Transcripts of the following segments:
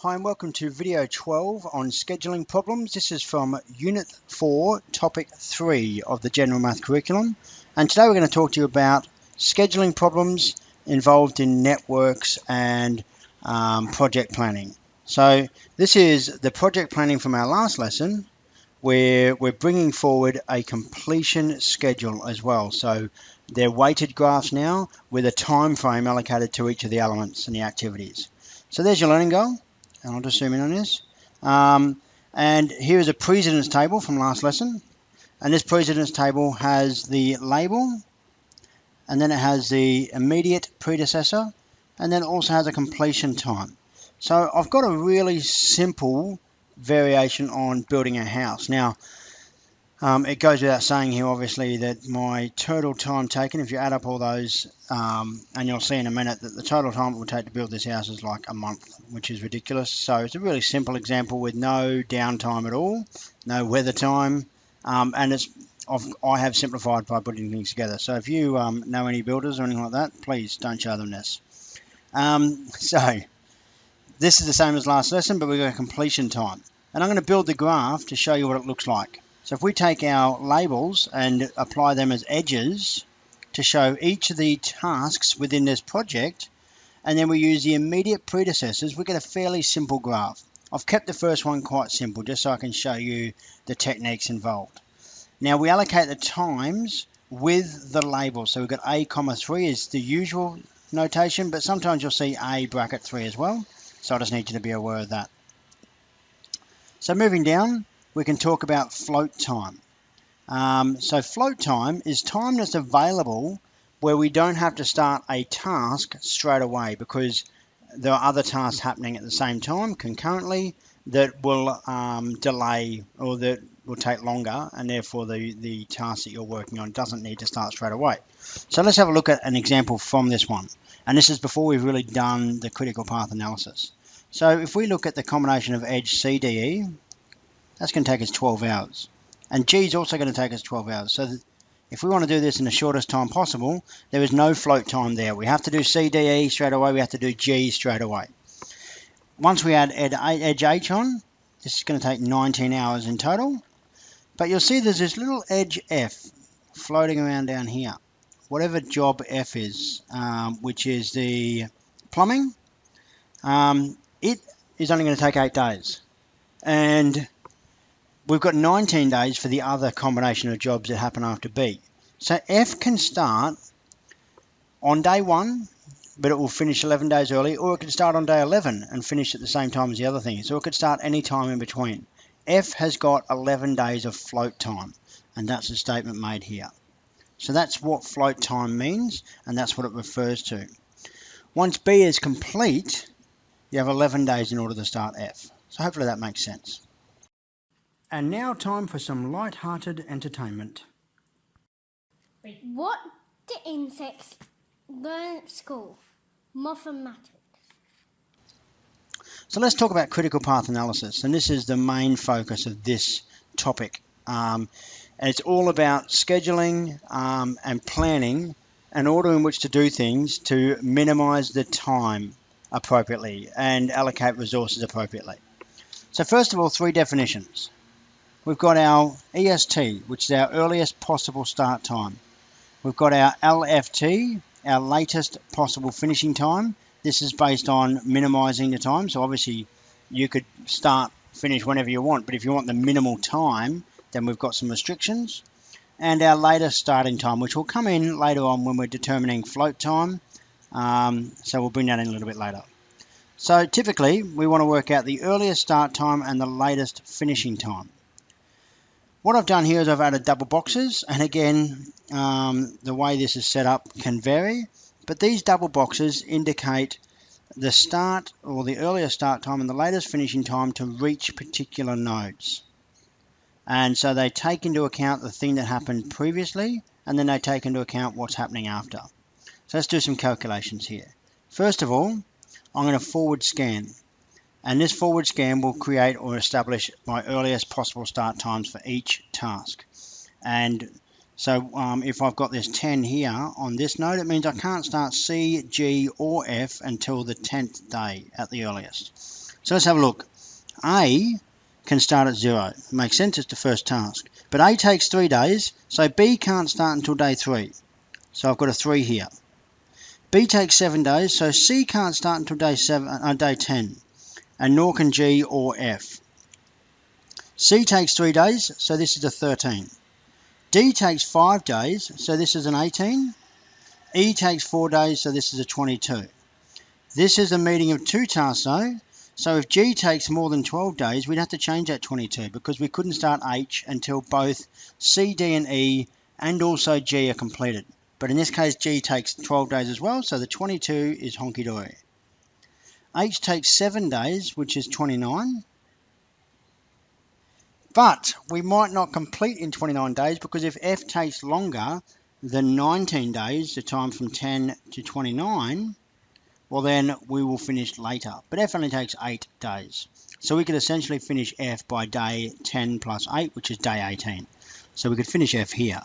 Hi and welcome to video 12 on scheduling problems. This is from Unit 4, Topic 3 of the General Math Curriculum. And today we're going to talk to you about scheduling problems involved in networks and project planning. So this is the project planning from our last lesson, where we're bringing forward a completion schedule as well. So they're weighted graphs now with a time frame allocated to each of the elements and the activities. So there's your learning goal. And I'll just zoom in on this. And here is a precedence table from last lesson. And this precedence table has the label, and then it has the immediate predecessor, and then it also has a completion time. So I've got a really simple variation on building a house. Now, it goes without saying here, obviously, that my total time taken, if you add up all those, and you'll see in a minute that the total time it will take to build this house is like a month, which is ridiculous. So it's a really simple example with no downtime at all, no weather time, and I have simplified by putting things together. So if you know any builders or anything like that, please don't show them this. So this is the same as last lesson, but we've got a completion time. And I'm going to build the graph to show you what it looks like. So if we take our labels and apply them as edges to show each of the tasks within this project, and then we use the immediate predecessors, we get a fairly simple graph. I've kept the first one quite simple just so I can show you the techniques involved. Now we allocate the times with the label. So we've got A, 3 is the usual notation, but sometimes you'll see A bracket 3 as well. So I just need you to be aware of that. So moving down, we can talk about float time. So float time is time that's available where we don't have to start a task straight away because there are other tasks happening at the same time concurrently that will delay or that will take longer, and therefore the task that you're working on doesn't need to start straight away. So let's have a look at an example from this one. And this is before we've really done the critical path analysis. So if we look at the combination of edge CDE, that's going to take us 12 hours. And G is also going to take us 12 hours. So if we want to do this in the shortest time possible, there is no float time there. We have to do CDE straight away. We have to do G straight away. Once we add edge H on, this is going to take 19 hours in total. But you'll see there's this little edge F floating around down here. Whatever job F is, which is the plumbing, it is only going to take 8 days. And we've got 19 days for the other combination of jobs that happen after B. So F can start on day 1, but it will finish 11 days early, or it can start on day 11 and finish at the same time as the other thing. So it could start any time in between. F has got 11 days of float time, and that's the statement made here. So that's what float time means, and that's what it refers to. Once B is complete, you have 11 days in order to start F. So hopefully that makes sense. And now time for some light-hearted entertainment. What do insects learn at school? Mathematics. So let's talk about critical path analysis, and this is the main focus of this topic. And it's all about scheduling and planning an order in which to do things to minimize the time appropriately and allocate resources appropriately. So first of all, 3 definitions. We've got our EST, which is our earliest possible start time. We've got our LFT, our latest possible finishing time. This is based on minimizing the time. So obviously you could finish whenever you want, but if you want the minimal time, then we've got some restrictions. And our latest starting time, which will come in later on when we're determining float time. So we'll bring that in a little bit later. So typically we want to work out the earliest start time and the latest finishing time. What I've done here is I've added double boxes, and again, the way this is set up can vary, but these double boxes indicate the start or the earliest start time and the latest finishing time to reach particular nodes. And so they take into account the thing that happened previously, and then they take into account what's happening after. So let's do some calculations here. First of all, I'm going to forward scan. And this forward scan will create or establish my earliest possible start times for each task. And so if I've got this 10 here on this node, it means I can't start C, G, or F until the 10th day at the earliest. So let's have a look. A can start at 0. It makes sense, it's the first task. But A takes 3 days, so B can't start until day 3. So I've got a 3 here. B takes 7 days, so C can't start until day 10, and nor can G or F. C takes 3 days, so this is a 13. D takes 5 days, so this is an 18. E takes 4 days, so this is a 22. This is a meeting of 2 tasks though, so if G takes more than 12 days, we'd have to change that 22 because we couldn't start H until both C, D and E and also G are completed. But in this case, G takes 12 days as well, so the 22 is honky-dory. H takes 7 days, which is 29. But we might not complete in 29 days because if F takes longer than 19 days, the time from 10 to 29, well then we will finish later. But F only takes 8 days. So we could essentially finish F by day 10 plus 8, which is day 18. So we could finish F here.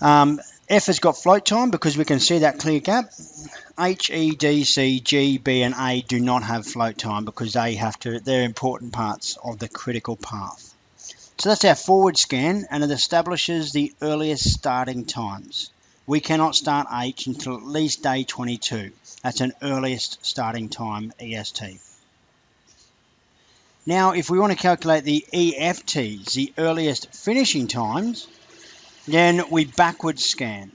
F has got float time because we can see that clear gap. H, E, D, C, G, B and A do not have float time because they're important parts of the critical path. So that's our forward scan, and it establishes the earliest starting times. We cannot start H until at least day 22. That's an earliest starting time EST. Now if we want to calculate the EFTs, the earliest finishing times, then we backward scan,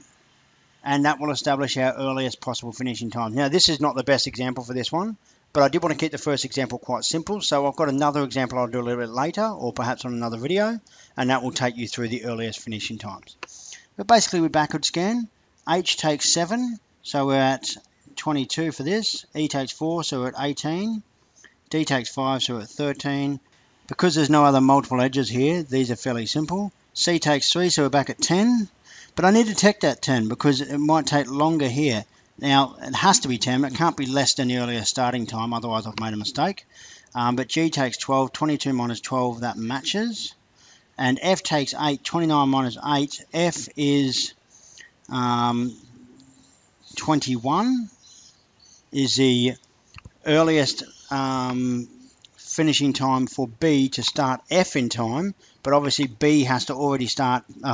and that will establish our earliest possible finishing time. Now this is not the best example for this one, but I did want to keep the first example quite simple, so I've got another example I'll do a little bit later, or perhaps on another video, and that will take you through the earliest finishing times. But basically we backward scan. H takes 7, so we're at 22 for this. E takes 4, so we're at 18. D takes 5, so we're at 13. Because there's no other multiple edges here, these are fairly simple. C takes 3, so we're back at 10. But I need to check that 10 because it might take longer here. Now, it has to be 10. It can't be less than the earlier starting time, otherwise I've made a mistake. But G takes 12. 22 minus 12, that matches. And F takes 8. 29 minus 8. F is 21 is the earliest finishing time for B to start F in time, but obviously B has to already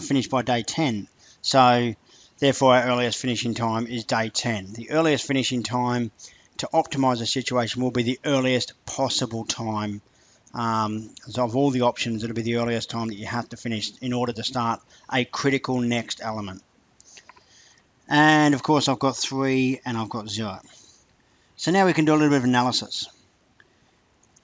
finish by day 10. So therefore our earliest finishing time is day 10. The earliest finishing time to optimize the situation will be the earliest possible time. So of all the options, it'll be the earliest time that you have to finish in order to start a critical next element. And of course I've got 3 and I've got 0. So now we can do a little bit of analysis.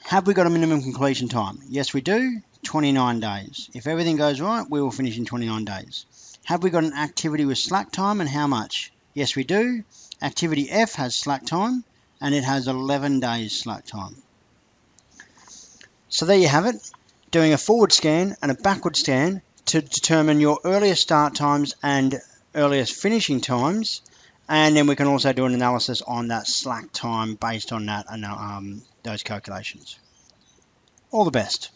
Have we got a minimum completion time? Yes, we do. 29 days. If everything goes right, we will finish in 29 days. Have we got an activity with slack time, and how much? Yes, we do. Activity F has slack time, and it has 11 days slack time. So there you have it. Doing a forward scan and a backward scan to determine your earliest start times and earliest finishing times. And then we can also do an analysis on that slack time based on that those calculations. All the best.